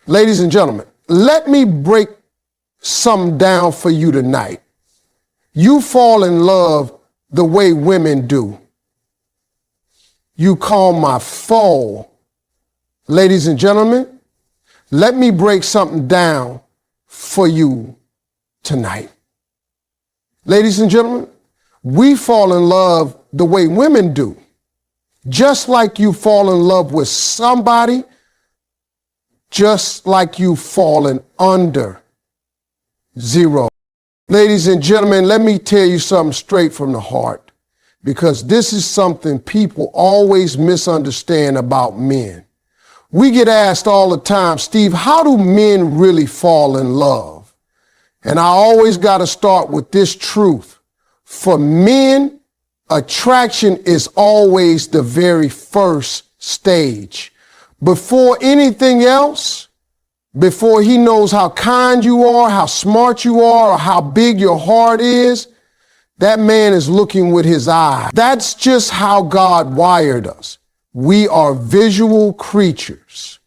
Ladies and gentlemen, let me break something down for you tonight. You fall in love the way women do. You call my foe. Ladies and gentlemen, let me break something down for you tonight. Ladies and gentlemen, we fall in love the way women do. Just like you fall in love with somebody, just like you've fallen under zero. Ladies and gentlemen, let me tell you something straight from the heart, because this is something people always misunderstand about men. We get asked all the time, Steve, how do men really fall in love? And I always got to start with this truth. For men, attraction is always the very first stage. Before anything else, before he knows how kind you are, how smart you are, or how big your heart is, that man is looking with his eye. That's just how God wired us. We are visual creatures.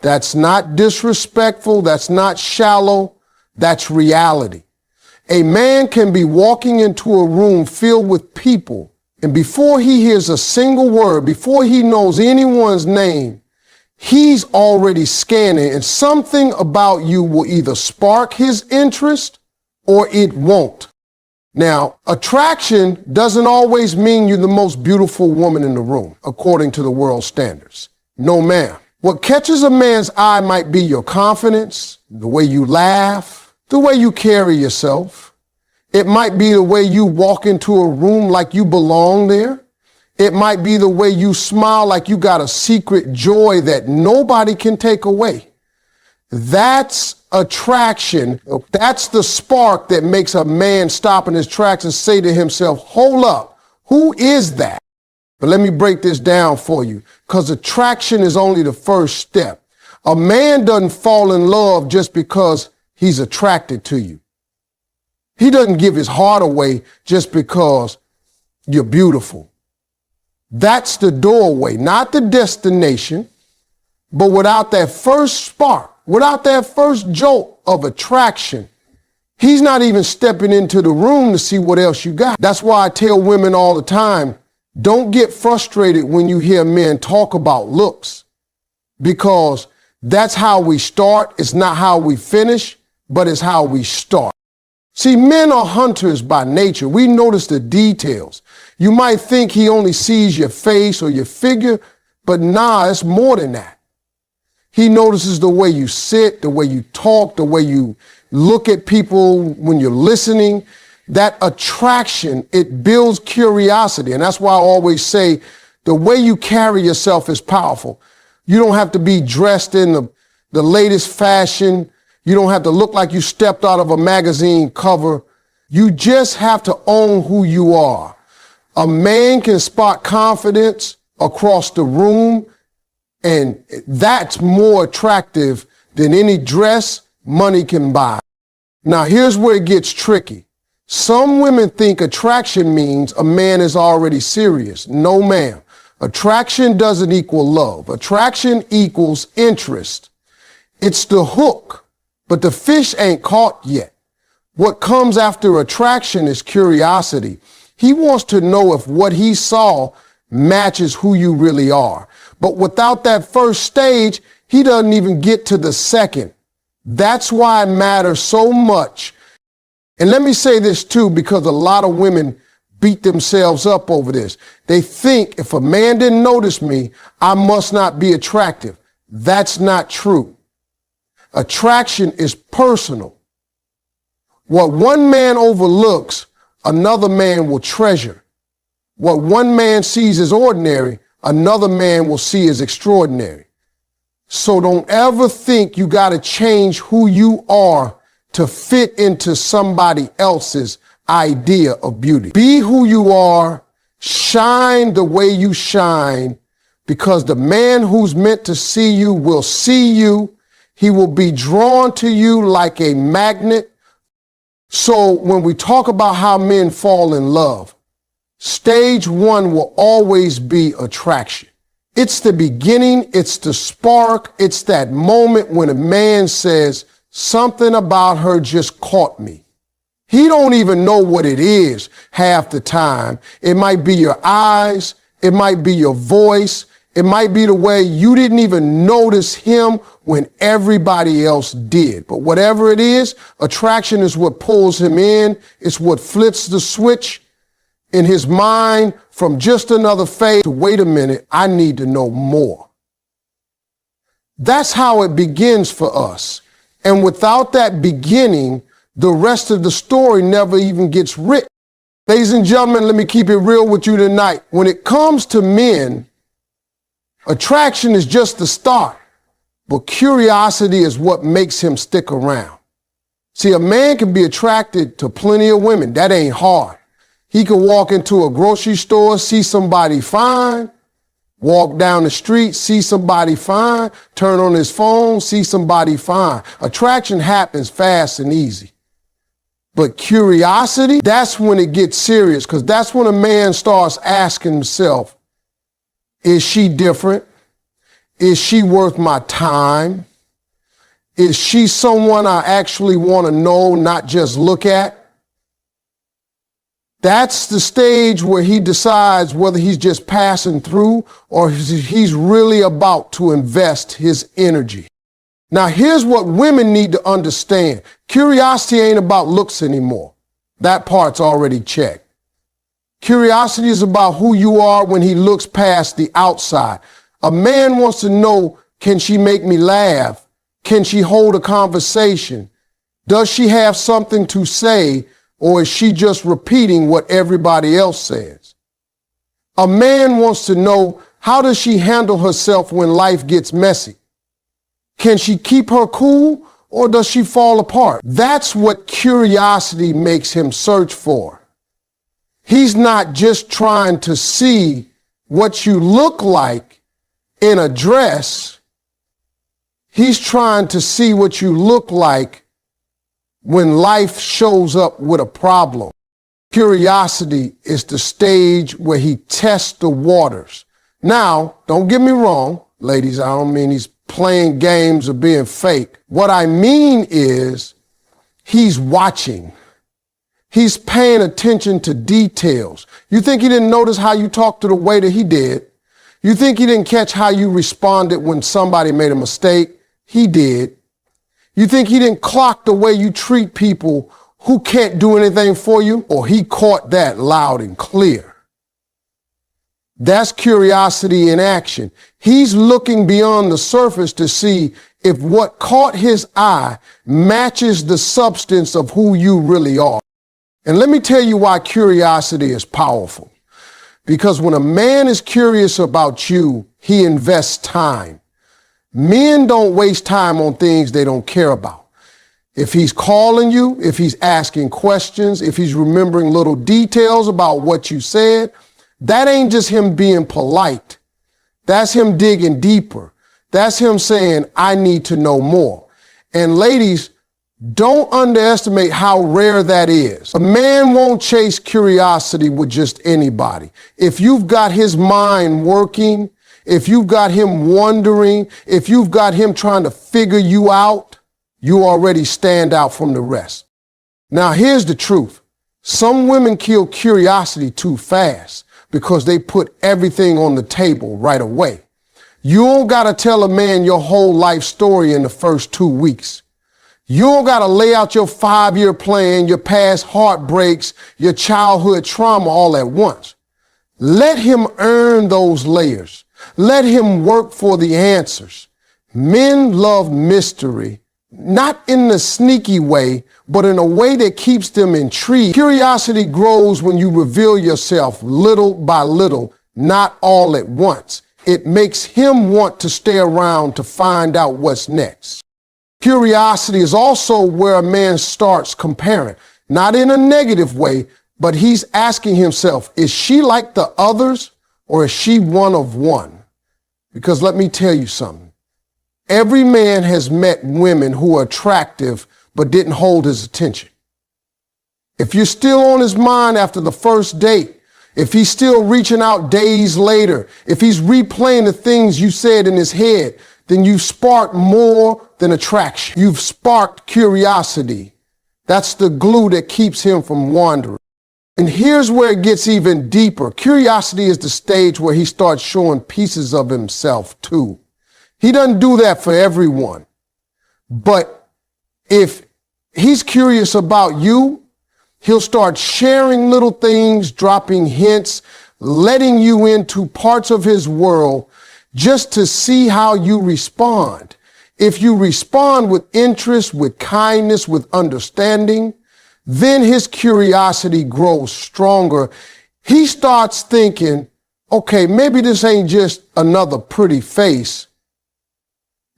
That's not disrespectful. That's not shallow. That's reality. A man can be walking into a room filled with people, and before he hears a single word, before he knows anyone's name, he's already scanning, and something about you will either spark his interest or it won't. Now, attraction doesn't always mean you're the most beautiful woman in the room, according to the world standards. No, ma'am. What catches a man's eye might be your confidence, the way you laugh, the way you carry yourself. It might be the way you walk into a room like you belong there. It might be the way you smile like you got a secret joy that nobody can take away. That's attraction. That's the spark that makes a man stop in his tracks and say to himself, hold up, who is that? But let me break this down for you, because attraction is only the first step. A man doesn't fall in love just because he's attracted to you. He doesn't give his heart away just because you're beautiful. That's the doorway, not the destination. But without that first spark, without that first jolt of attraction, he's not even stepping into the room to see what else you got. That's why I tell women all the time, don't get frustrated when you hear men talk about looks, because that's how we start. It's not how we finish, but it's how we start. See, men are hunters by nature. We notice the details. You might think he only sees your face or your figure, but nah, it's more than that. He notices the way you sit, the way you talk, the way you look at people when you're listening. That attraction, it builds curiosity. And that's why I always say the way you carry yourself is powerful. You don't have to be dressed in the latest fashion. You don't have to look like you stepped out of a magazine cover. You just have to own who you are. A man can spot confidence across the room, and that's more attractive than any dress money can buy. Now, here's where it gets tricky. Some women think attraction means a man is already serious. No, ma'am. Attraction doesn't equal love. Attraction equals interest. It's the hook, but the fish ain't caught yet. What comes after attraction is curiosity. He wants to know if what he saw matches who you really are. But without that first stage, he doesn't even get to the second. That's why it matters so much. And let me say this too, because a lot of women beat themselves up over this. They think if a man didn't notice me, I must not be attractive. That's not true. Attraction is personal. What one man overlooks, another man will treasure. What one man sees as ordinary, another man will see as extraordinary. So don't ever think you got to change who you are to fit into somebody else's idea of beauty. Be who you are, shine the way you shine, because the man who's meant to see you will see you. He will be drawn to you like a magnet. So when we talk about how men fall in love, stage one will always be attraction. It's the beginning, it's the spark, it's that moment when a man says, something about her just caught me. He don't even know what it is half the time. It might be your eyes, it might be your voice, it might be the way you didn't even notice him when everybody else did. But whatever it is, attraction is what pulls him in. It's what flips the switch in his mind from just another phase to, wait a minute, I need to know more. That's how it begins for us. And without that beginning, the rest of the story never even gets written. Ladies and gentlemen, let me keep it real with you tonight. When it comes to men, attraction is just the start, but curiosity is what makes him stick around. See, a man can be attracted to plenty of women. That ain't hard. He can walk into a grocery store, see somebody fine, walk down the street, see somebody fine, turn on his phone, see somebody fine. Attraction happens fast and easy. But curiosity, that's when it gets serious, because that's when a man starts asking himself, is she different? Is she worth my time? Is she someone I actually want to know, not just look at? That's the stage where he decides whether he's just passing through or he's really about to invest his energy. Now, here's what women need to understand. Curiosity ain't about looks anymore. That part's already checked. Curiosity is about who you are when he looks past the outside. A man wants to know, can she make me laugh? Can she hold a conversation? Does she have something to say, or is she just repeating what everybody else says? A man wants to know, how does she handle herself when life gets messy? Can she keep her cool, or does she fall apart? That's what curiosity makes him search for. He's not just trying to see what you look like in a dress. He's trying to see what you look like when life shows up with a problem. Curiosity is the stage where he tests the waters. Now, don't get me wrong, ladies, I don't mean he's playing games or being fake. What I mean is he's watching. He's paying attention to details. You think he didn't notice how you talked to the waiter? He did. You think he didn't catch how you responded when somebody made a mistake? He did. You think he didn't clock the way you treat people who can't do anything for you? Or he caught that loud and clear. That's curiosity in action. He's looking beyond the surface to see if what caught his eye matches the substance of who you really are. And let me tell you why curiosity is powerful. Because when a man is curious about you, he invests time. Men don't waste time on things they don't care about. If he's calling you, if he's asking questions, if he's remembering little details about what you said, that ain't just him being polite. That's him digging deeper. That's him saying, I need to know more. And ladies, don't underestimate how rare that is. A man won't chase curiosity with just anybody. If you've got his mind working, if you've got him wondering, if you've got him trying to figure you out, you already stand out from the rest. Now, here's the truth. Some women kill curiosity too fast because they put everything on the table right away. You don't got to tell a man your whole life story in the first 2 weeks. You don't got to lay out your 5-year plan, your past heartbreaks, your childhood trauma all at once. Let him earn those layers. Let him work for the answers. Men love mystery, not in the sneaky way, but in a way that keeps them intrigued. Curiosity grows when you reveal yourself little by little, not all at once. It makes him want to stay around to find out what's next. Curiosity is also where a man starts comparing, not in a negative way, but he's asking himself, is she like the others or is she one of one? Because let me tell you something. Every man has met women who are attractive but didn't hold his attention. If you're still on his mind after the first date, if he's still reaching out days later, if he's replaying the things you said in his head, then you've sparked more than attraction. You've sparked curiosity. That's the glue that keeps him from wandering. And here's where it gets even deeper. Curiosity is the stage where he starts showing pieces of himself too. He doesn't do that for everyone. But if he's curious about you, he'll start sharing little things, dropping hints, letting you into parts of his world just to see how you respond. If you respond with interest, with kindness, with understanding, then his curiosity grows stronger. He starts thinking, okay, maybe this ain't just another pretty face.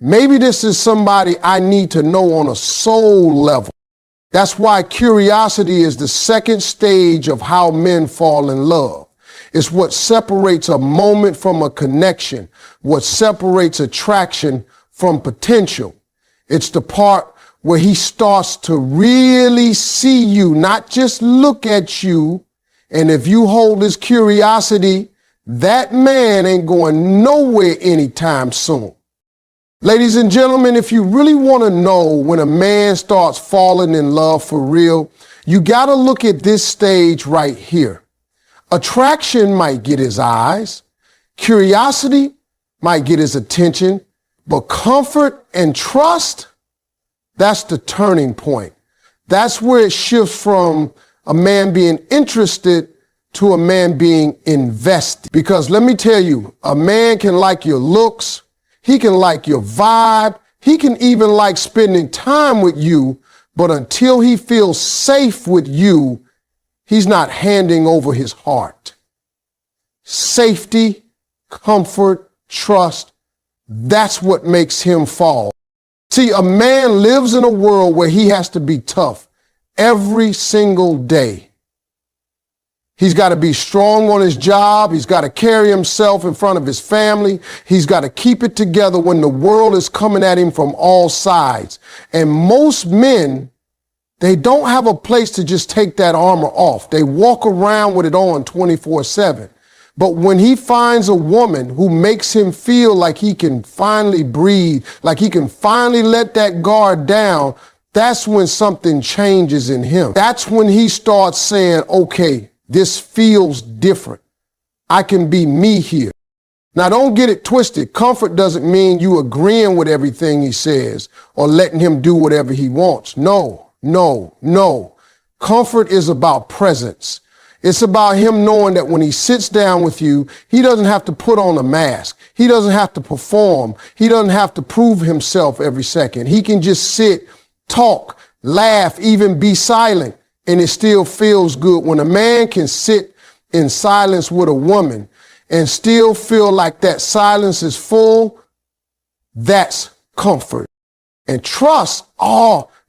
Maybe this is somebody I need to know on a soul level. That's why curiosity is the second stage of how men fall in love. It's what separates a moment from a connection, what separates attraction from potential. It's the part where he starts to really see you, not just look at you. And if you hold his curiosity, that man ain't going nowhere anytime soon. Ladies and gentlemen, if you really want to know when a man starts falling in love for real, you got to look at this stage right here. Attraction might get his eyes. Curiosity might get his attention. But comfort and trust, that's the turning point. That's where it shifts from a man being interested to a man being invested. Because let me tell you, a man can like your looks. He can like your vibe. He can even like spending time with you. But until he feels safe with you, he's not handing over his heart. Safety, comfort, trust, that's what makes him fall. See, a man lives in a world where he has to be tough every single day. He's got to be strong on his job. He's got to carry himself in front of his family. He's got to keep it together when the world is coming at him from all sides. And most men, they don't have a place to just take that armor off. They walk around with it on 24/7. But when he finds a woman who makes him feel like he can finally breathe, like he can finally let that guard down, that's when something changes in him. That's when he starts saying, okay, this feels different. I can be me here. Now, don't get it twisted. Comfort doesn't mean you agreeing with everything he says or letting him do whatever he wants. No. Comfort is about presence. It's about him knowing that when he sits down with you, he doesn't have to put on a mask. He doesn't have to perform. He doesn't have to prove himself every second. He can just sit, talk, laugh, even be silent, and it still feels good. When a man can sit in silence with a woman and still feel like that silence is full, that's comfort. And trust,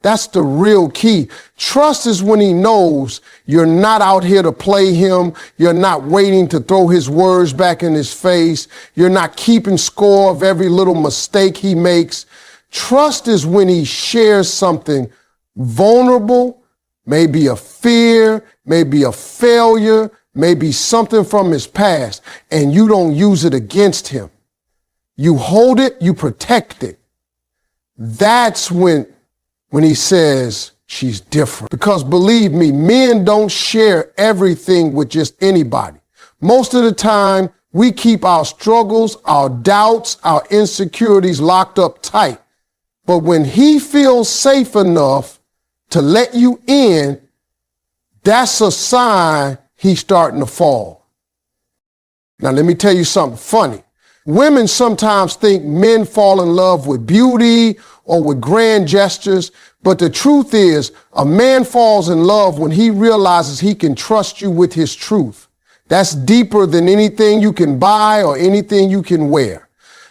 that's the real key. Trust is when he knows you're not out here to play him. You're not waiting to throw his words back in his face. You're not keeping score of every little mistake he makes. Trust is when he shares something vulnerable, maybe a fear, maybe a failure, maybe something from his past, and you don't use it against him. You hold it, you protect it. That's when he says she's different. Because believe me, men don't share everything with just anybody. Most of the time, we keep our struggles, our doubts, our insecurities locked up tight. But when he feels safe enough to let you in, that's a sign he's starting to fall. Now, let me tell you something funny. Women sometimes think men fall in love with beauty or with grand gestures, but the truth is a man falls in love when he realizes he can trust you with his truth. That's deeper than anything you can buy or anything you can wear.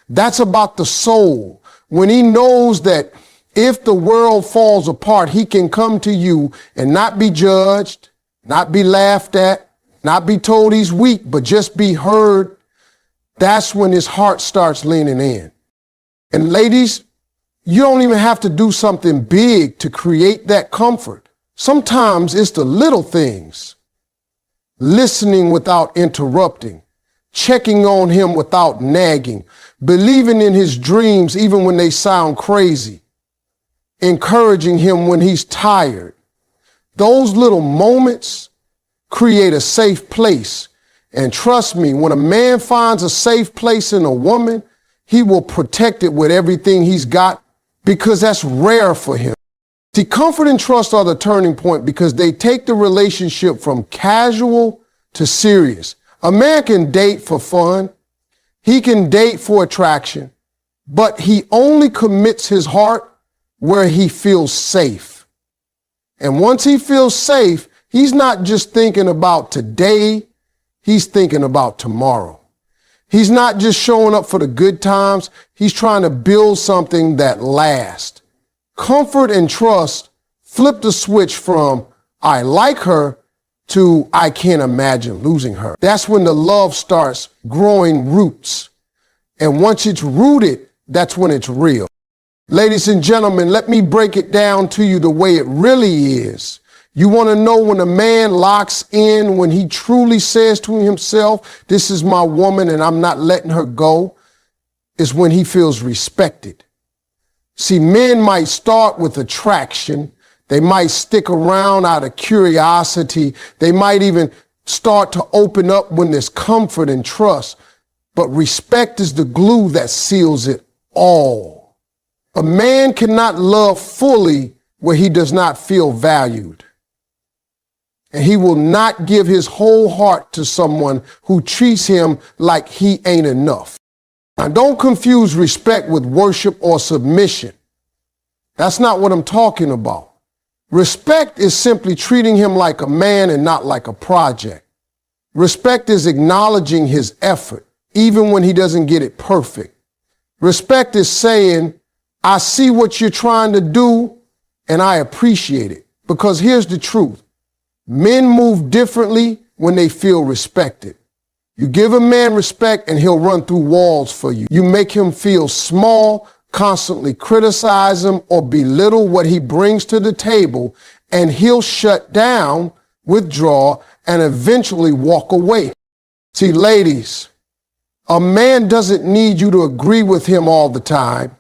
That's about the soul. When he knows that if the world falls apart, he can come to you and not be judged, not be laughed at, not be told he's weak, but just be heard. That's when his heart starts leaning in. And ladies, you don't even have to do something big to create that comfort. Sometimes it's the little things. listening without interrupting, checking on him without nagging, believing in his dreams even when they sound crazy, encouraging him when he's tired. Those little moments create a safe place. And trust me, when a man finds a safe place in a woman, he will protect it with everything he's got because that's rare for him. See, comfort and trust are the turning point because they take the relationship from casual to serious. A man can date for fun. He can date for attraction, but he only commits his heart where he feels safe. And once he feels safe, he's not just thinking about today, he's thinking about tomorrow. He's not just showing up for the good times, he's trying to build something that lasts. Comfort and trust flip the switch from I like her to I can't imagine losing her. That's when the love starts growing roots. And once it's rooted, that's when it's real. Ladies and gentlemen, let me break it down to you the way it really is. You want to know when a man locks in, when he truly says to himself, this is my woman and I'm not letting her go, is when he feels respected. See, men might start with attraction. They might stick around out of curiosity. They might even start to open up when there's comfort and trust. But respect is the glue that seals it all. A man cannot love fully where he does not feel valued. And he will not give his whole heart to someone who treats him like he ain't enough. Now, don't confuse respect with worship or submission. That's not what I'm talking about. Respect is simply treating him like a man and not like a project. Respect is acknowledging his effort, even when he doesn't get it perfect. Respect is saying, I see what you're trying to do and I appreciate it. Because here's the truth. Men move differently when they feel respected. You give a man respect and he'll run through walls for you. You make him feel small, constantly criticize him or belittle what he brings to the table, and he'll shut down, withdraw, and eventually walk away. See, ladies, a man doesn't need you to agree with him all the time.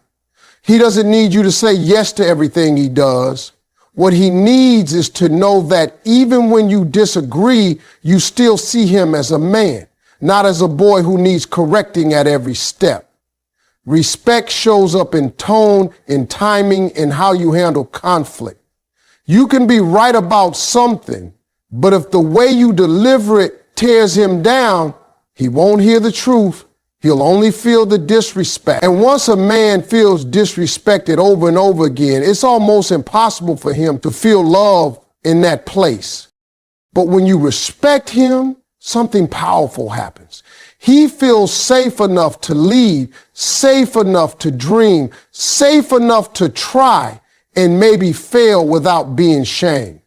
He doesn't need you to say yes to everything he does. What he needs is to know that even when you disagree, you still see him as a man, not as a boy who needs correcting at every step. Respect shows up in tone, in timing, in how you handle conflict. You can be right about something, but if the way you deliver it tears him down, he won't hear the truth. He'll only feel the disrespect. And once a man feels disrespected over and over again, it's almost impossible for him to feel love in that place. But when you respect him, something powerful happens. He feels safe enough to lead, safe enough to dream, safe enough to try, and maybe fail without being shamed.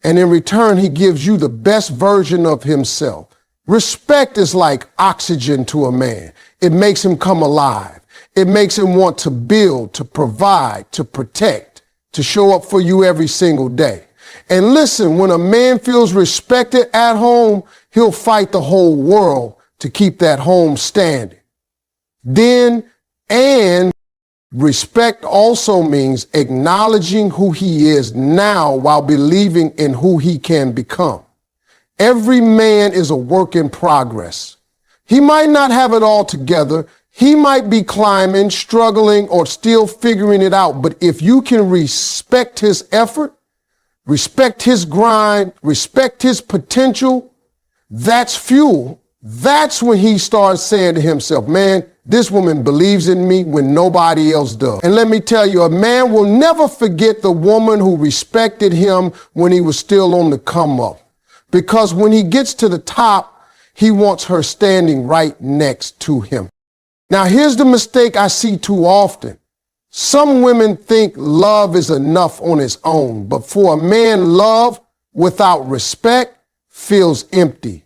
And in return, he gives you the best version of himself. Respect is like oxygen to a man. It makes him come alive. It makes him want to build, to provide, to protect, to show up for you every single day. And listen, when a man feels respected at home, he'll fight the whole world to keep that home standing. Respect also means acknowledging who he is now while believing in who he can become. Every man is a work in progress. He might not have it all together. He might be climbing, struggling, or still figuring it out. But if you can respect his effort, respect his grind, respect his potential, that's fuel. That's when he starts saying to himself, man, this woman believes in me when nobody else does. And let me tell you, a man will never forget the woman who respected him when he was still on the come up. Because when he gets to the top, he wants her standing right next to him. Now, here's the mistake I see too often. Some women think love is enough on its own, but for a man, love without respect feels empty.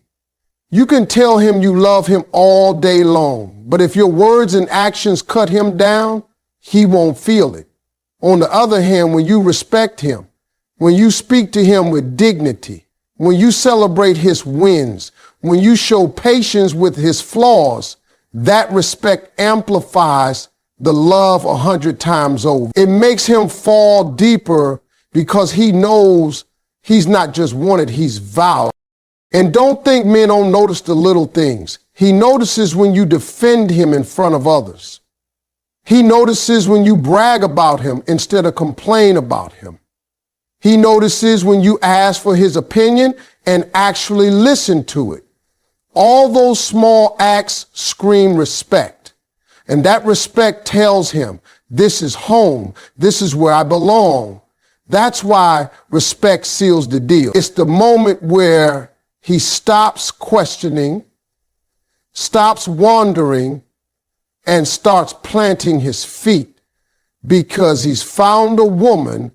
You can tell him you love him all day long, but if your words and actions cut him down, he won't feel it. On the other hand, when you respect him, when you speak to him with dignity, when you celebrate his wins, when you show patience with his flaws, that respect amplifies the love 100 times over. It makes him fall deeper because he knows he's not just wanted, he's valued. And don't think men don't notice the little things. He notices when you defend him in front of others. He notices when you brag about him instead of complain about him. He notices when you ask for his opinion and actually listen to it. All those small acts scream respect. And that respect tells him, this is home. This is where I belong. That's why respect seals the deal. It's the moment where he stops questioning, stops wandering, and starts planting his feet because he's found a woman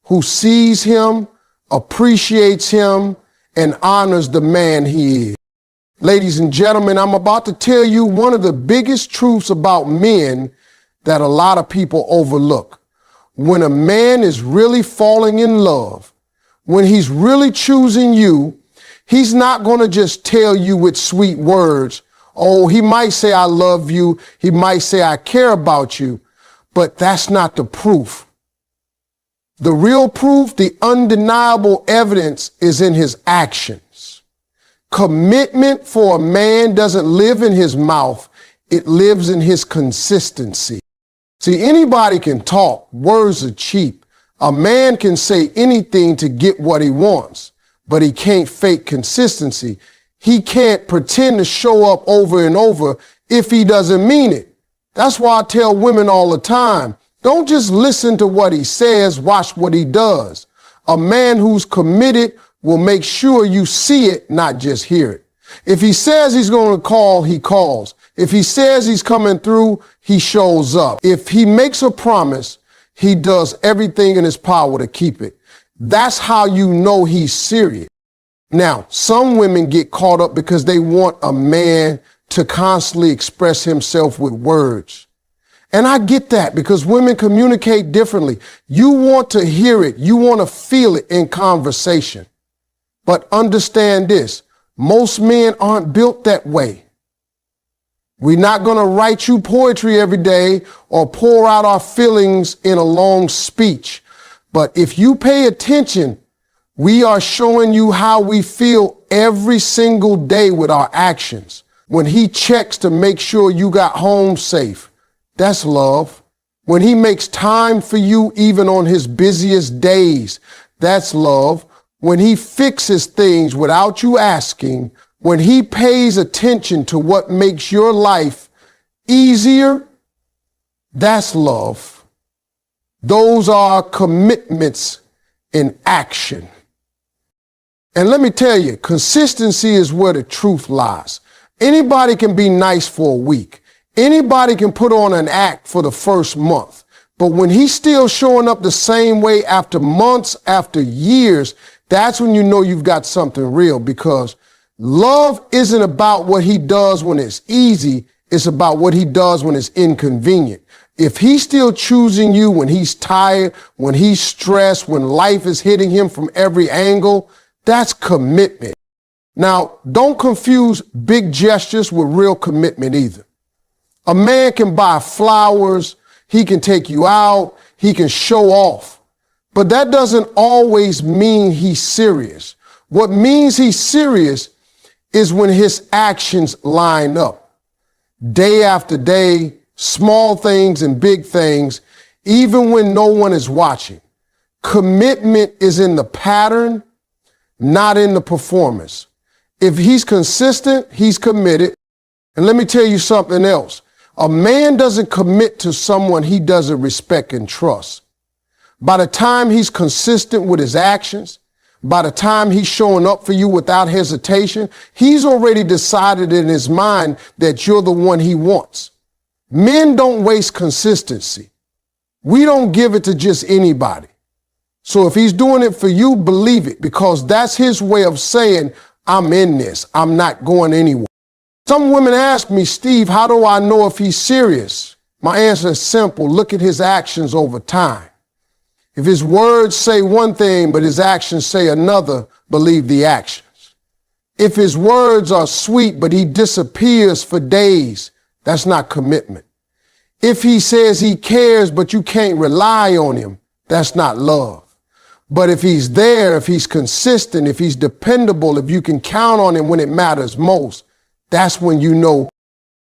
who sees him, appreciates him, and honors the man he is. Ladies and gentlemen, I'm about to tell you one of the biggest truths about men that a lot of people overlook. When a man is really falling in love, when he's really choosing you, he's not going to just tell you with sweet words. Oh, he might say, I love you. He might say, I care about you. But that's not the proof. The real proof, the undeniable evidence is in his actions. Commitment for a man doesn't live in his mouth. It lives in his consistency. See, anybody can talk. Words are cheap. A man can say anything to get what he wants, but he can't fake consistency. He can't pretend to show up over and over if he doesn't mean it. That's why I tell women all the time, don't just listen to what he says, watch what he does. A man who's committed will make sure you see it, not just hear it. If he says he's going to call, he calls. If he says he's coming through, he shows up. If he makes a promise, he does everything in his power to keep it. That's how you know he's serious. Now, some women get caught up because they want a man to constantly express himself with words. And I get that because women communicate differently. You want to hear it. You want to feel it in conversation. But understand this, most men aren't built that way. We're not going to write you poetry every day or pour out our feelings in a long speech. But if you pay attention, we are showing you how we feel every single day with our actions. When he checks to make sure you got home safe, that's love. When he makes time for you even on his busiest days, that's love. When he fixes things without you asking, when he pays attention to what makes your life easier, that's love. Those are commitments in action. And let me tell you, consistency is where the truth lies. Anybody can be nice for a week. Anybody can put on an act for the first month. But when he's still showing up the same way after months, after years, that's when you know you've got something real, because love isn't about what he does when it's easy. It's about what he does when it's inconvenient. If he's still choosing you when he's tired, when he's stressed, when life is hitting him from every angle, that's commitment. Now, don't confuse big gestures with real commitment either. A man can buy flowers, he can take you out, he can show off. But that doesn't always mean he's serious. What means he's serious is when his actions line up. Day after day, small things and big things, even when no one is watching. Commitment is in the pattern, not in the performance. If he's consistent, he's committed. And let me tell you something else. A man doesn't commit to someone he doesn't respect and trust. By the time he's consistent with his actions, by the time he's showing up for you without hesitation, he's already decided in his mind that you're the one he wants. Men don't waste consistency. We don't give it to just anybody. So if he's doing it for you, believe it, because that's his way of saying, I'm in this. I'm not going anywhere. Some women ask me, Steve, how do I know if he's serious? My answer is simple. Look at his actions over time. If his words say one thing, but his actions say another, believe the actions. If his words are sweet, but he disappears for days, that's not commitment. If he says he cares, but you can't rely on him, that's not love. But if he's there, if he's consistent, if he's dependable, if you can count on him when it matters most, that's when you know.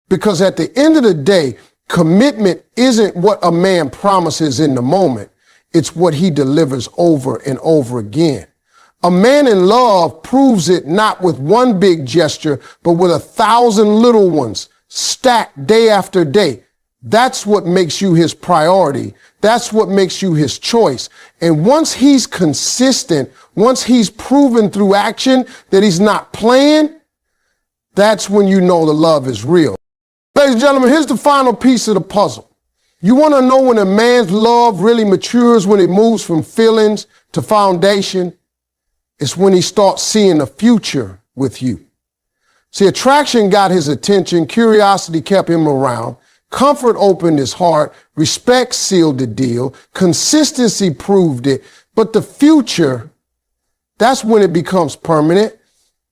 Because at the end of the day, commitment isn't what a man promises in the moment. It's what he delivers over and over again. A man in love proves it not with one big gesture, but with 1,000 little ones stacked day after day. That's what makes you his priority. That's what makes you his choice. And once he's consistent, once he's proven through action that he's not playing, that's when you know the love is real. Ladies and gentlemen, here's the final piece of the puzzle. You want to know when a man's love really matures, when it moves from feelings to foundation? It's when he starts seeing the future with you. See, attraction got his attention. Curiosity kept him around. Comfort opened his heart. Respect sealed the deal. Consistency proved it. But the future, that's when it becomes permanent.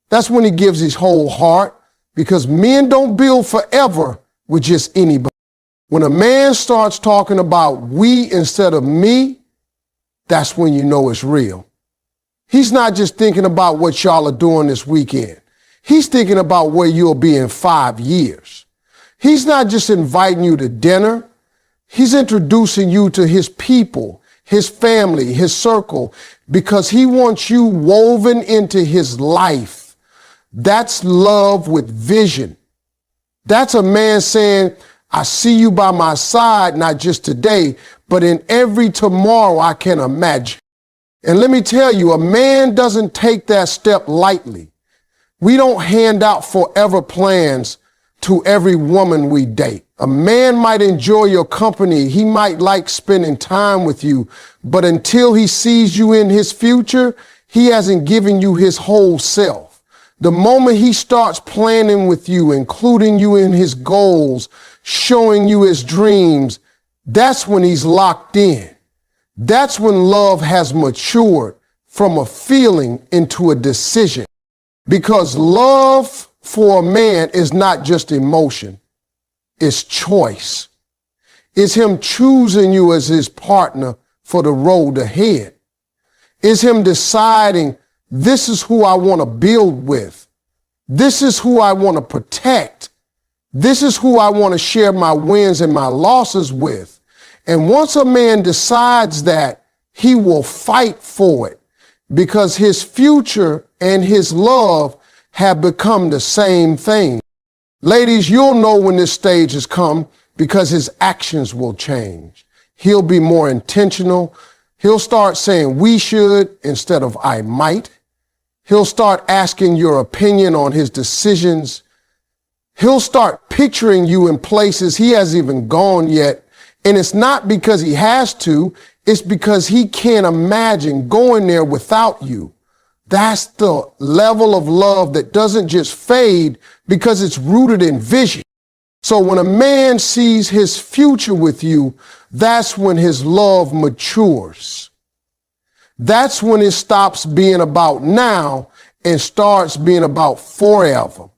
That's when he gives his whole heart, because men don't build forever with just anybody. When a man starts talking about we instead of me, that's when you know it's real. He's not just thinking about what y'all are doing this weekend. He's thinking about where you'll be in 5 years. He's not just inviting you to dinner. He's introducing you to his people, his family, his circle, because he wants you woven into his life. That's love with vision. That's a man saying, I see you by my side, not just today, but in every tomorrow I can imagine. And let me tell you, a man doesn't take that step lightly. We don't hand out forever plans to every woman we date. A man might enjoy your company. He might like spending time with you, but until he sees you in his future, he hasn't given you his whole self. The moment he starts planning with you, including you in his goals, showing you his dreams, that's when he's locked in. That's when love has matured from a feeling into a decision. Because love for a man is not just emotion, it's choice. It's him choosing you as his partner for the road ahead. It's him deciding, this is who I want to build with. This is who I want to protect. This is who I want to share my wins and my losses with. And once a man decides that, he will fight for it, because his future and his love have become the same thing. Ladies, you'll know when this stage has come because his actions will change. He'll be more intentional. He'll start saying we should instead of I might. He'll start asking your opinion on his decisions. He'll start picturing you in places he hasn't even gone yet. And it's not because he has to, it's because he can't imagine going there without you. That's the level of love that doesn't just fade because it's rooted in vision. So when a man sees his future with you, that's when his love matures. That's when it stops being about now and starts being about forever.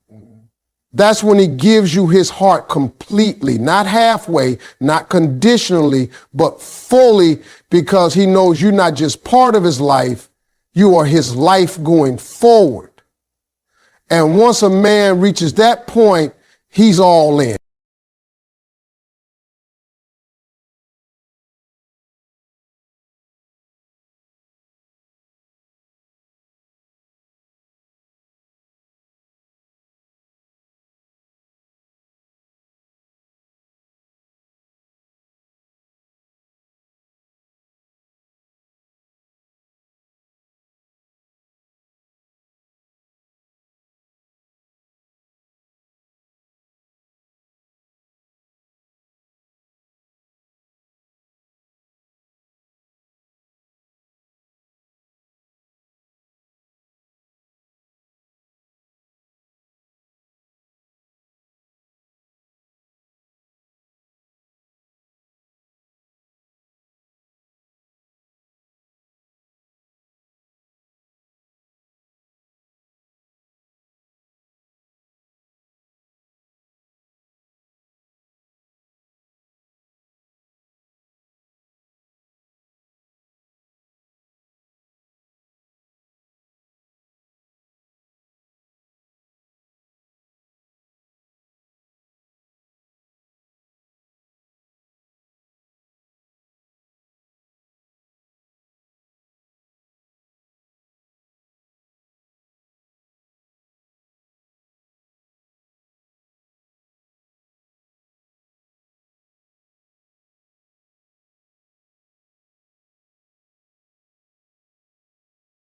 That's when he gives you his heart completely, not halfway, not conditionally, but fully, because he knows you're not just part of his life, you are his life going forward. And once a man reaches that point, he's all in.